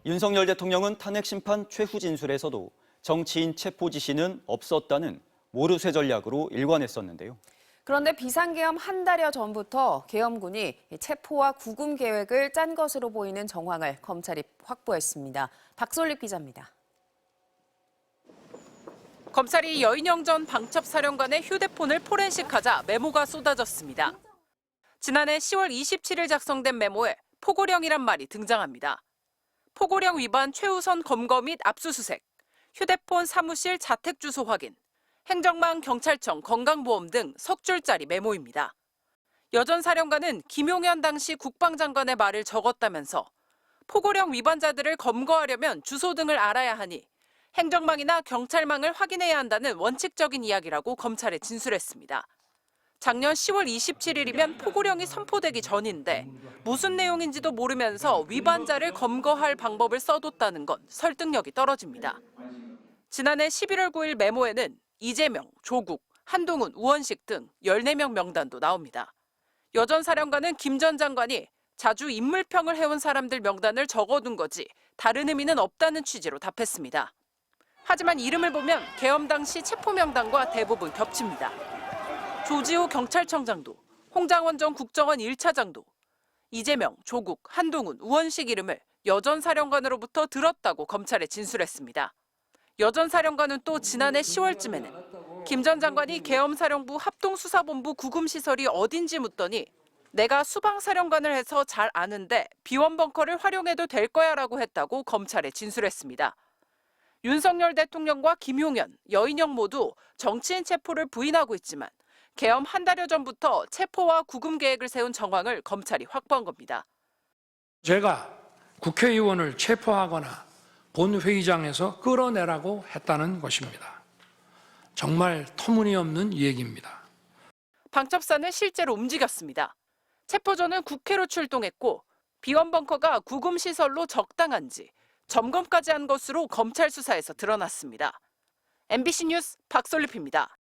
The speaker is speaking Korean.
윤석열 대통령은 탄핵 심판 최후 진술에서도 정치인 체포 지시는 없었다는 모르쇠 전략으로 일관했었는데요. 그런데 비상계엄 한 달여 전부터 계엄군이 체포와 구금 계획을 짠 것으로 보이는 정황을 검찰이 확보했습니다. 박솔립 기자입니다. 검찰이 여인영 전 방첩사령관의 휴대폰을 포렌식하자 메모가 쏟아졌습니다. 지난해 10월 27일 작성된 메모에 포고령이란 말이 등장합니다. 포고령 위반 최우선 검거 및 압수수색, 휴대폰 사무실 자택 주소 확인, 행정망 경찰청 건강보험 등 석 줄짜리 메모입니다. 여 전 사령관은 김용현 당시 국방장관의 말을 적었다면서 포고령 위반자들을 검거하려면 주소 등을 알아야 하니 행정망이나 경찰망을 확인해야 한다는 원칙적인 이야기라고 검찰에 진술했습니다. 작년 10월 27일이면 포고령이 선포되기 전인데 무슨 내용인지도 모르면서 위반자를 검거할 방법을 써뒀다는 건 설득력이 떨어집니다. 지난해 11월 9일 메모에는 이재명, 조국, 한동훈, 우원식 등 14명 명단도 나옵니다. 여 전 사령관은 김 전 장관이 자주 인물평을 해온 사람들 명단을 적어둔 거지 다른 의미는 없다는 취지로 답했습니다. 하지만 이름을 보면 계엄 당시 체포 명단과 대부분 겹칩니다. 조지호 경찰청장도, 홍장원 전 국정원 1차장도 이재명, 조국, 한동훈, 우원식 이름을 여 전 사령관으로부터 들었다고 검찰에 진술했습니다. 여 전 사령관은 또 지난해 10월쯤에는 김 전 장관이 계엄사령부 합동수사본부 구금시설이 어딘지 묻더니 내가 수방사령관을 해서 잘 아는데 비원벙커를 활용해도 될 거야라고 했다고 검찰에 진술했습니다. 윤석열 대통령과 김용현, 여인영 모두 정치인 체포를 부인하고 있지만 계엄 한 달여 전부터 체포와 구금 계획을 세운 정황을 검찰이 확보한 겁니다. 제가 국회의원을 체포하거나 본회의장에서 끌어내라고 했다는 것입니다. 정말 터무니없는 얘기입니다. 방첩사는 실제로 움직였습니다. 체포 전은 국회로 출동했고 비원벙커가 구금시설로 적당한지 점검까지 한 것으로 검찰 수사에서 드러났습니다. MBC 뉴스 박솔립입니다.